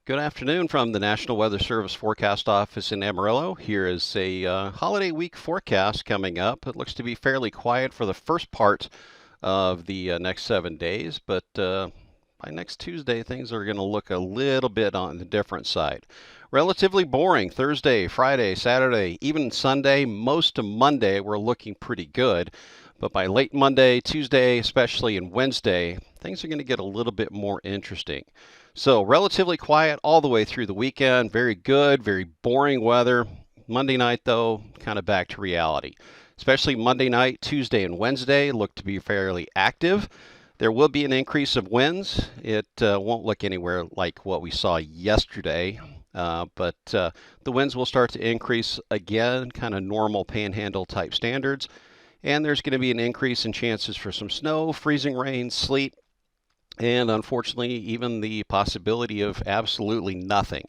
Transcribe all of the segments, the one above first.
Good afternoon from the National Weather Service Forecast Office in Amarillo. Here is a holiday week forecast coming up. It looks to be fairly quiet for the first part of the next 7 days, but by next Tuesday, things are going to look a little bit on the different side. Relatively boring Thursday, Friday, Saturday, even Sunday. Most of Monday, we're looking pretty good. But by late Monday, Tuesday, especially, and Wednesday, things are going to get a little bit more interesting. So, relatively quiet all the way through the weekend. Very good, very boring weather. Monday night, though, kind of back to reality. Especially Monday night, Tuesday, and Wednesday look to be fairly active. There will be an increase of winds. It won't look anywhere like what we saw yesterday, but the winds will start to increase again, kind of normal panhandle type standards. And there's going to be an increase in chances for some snow, freezing rain, sleet, and unfortunately, even the possibility of absolutely nothing.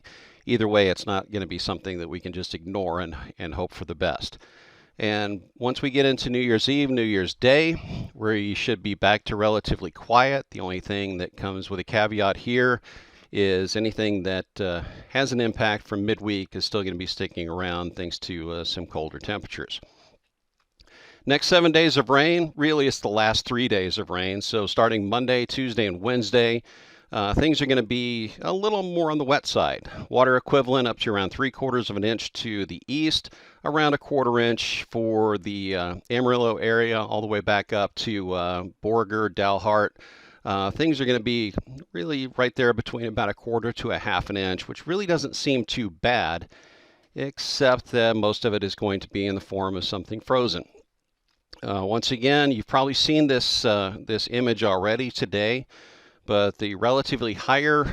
Either way, it's not going to be something that we can just ignore and hope for the best. And once we get into New Year's Eve, New Year's Day, where you should be back to relatively quiet, the only thing that comes with a caveat here is anything that has an impact from midweek is still going to be sticking around thanks to some colder temperatures. Next 7 days of rain, really it's the last 3 days of rain. So starting Monday, Tuesday, and Wednesday, things are going to be a little more on the wet side. Water equivalent up to around 3/4 of an inch to the east, around a 1/4 inch for the Amarillo area, all the way back up to Borger, Dalhart. Things are going to be really right there between about a 1/4 to a 1/2 an inch, which really doesn't seem too bad, except that most of it is going to be in the form of something frozen. Once again, you've probably seen this image already today, but the relatively higher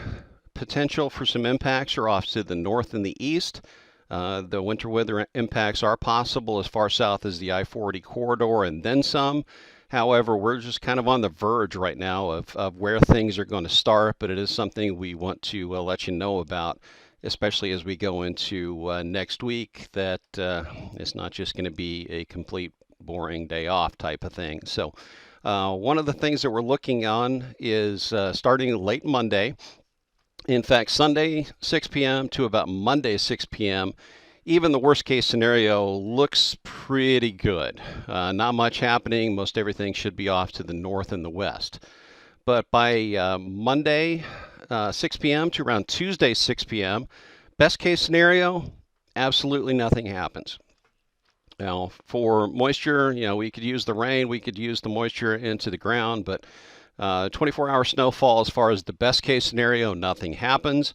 potential for some impacts are off to the north and the east. The winter weather impacts are possible as far south as the I-40 corridor and then some. However, we're just kind of on the verge right now of where things are going to start, but it is something we want to let you know about, especially as we go into next week, that it's not just going to be a complete boring day off type of thing. So one of the things that we're looking on is starting late Monday. In fact, Sunday 6 p.m. to about Monday 6 p.m., even the worst case scenario looks pretty good. Not much happening. Most everything should be off to the north and the west. But by Monday 6 p.m. to around Tuesday 6 p.m., best case scenario, absolutely nothing happens. Now, for moisture, we could use the rain, we could use the moisture into the ground, but 24-hour snowfall, as far as the best case scenario, nothing happens.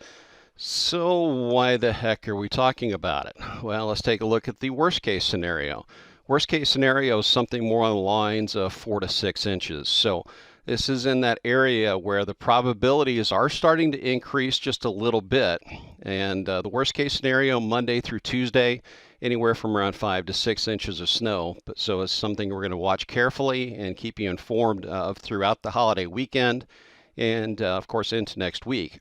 So why the heck are we talking about it? Well, let's take a look at the worst case scenario. Worst case scenario is something more on the lines of 4 to 6 inches. So this is in that area where the probabilities are starting to increase just a little bit. And the worst case scenario, Monday through Tuesday, anywhere from around 5 to 6 inches of snow. So it's something we're going to watch carefully and keep you informed of throughout the holiday weekend and, of course, into next week.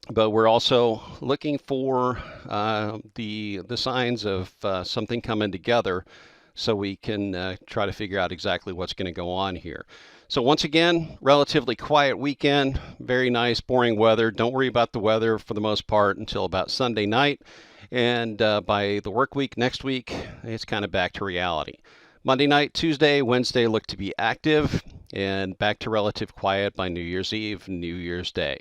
But we're also looking for the signs of something coming together so we can try to figure out exactly what's going to go on here. So once again, relatively quiet weekend, very nice, boring weather. Don't worry about the weather for the most part until about Sunday night. And by the work week next week, it's kind of back to reality. Monday night, Tuesday, Wednesday look to be active and back to relative quiet by New Year's Eve, New Year's Day.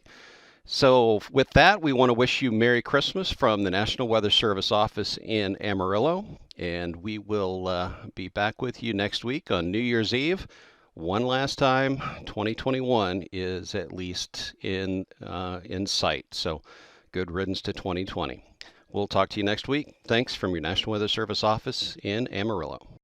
So with that, we want to wish you Merry Christmas from the National Weather Service office in Amarillo. And we will be back with you next week on New Year's Eve. One last time, 2021 is at least in sight. So good riddance to 2020. We'll talk to you next week. Thanks from your National Weather Service office in Amarillo.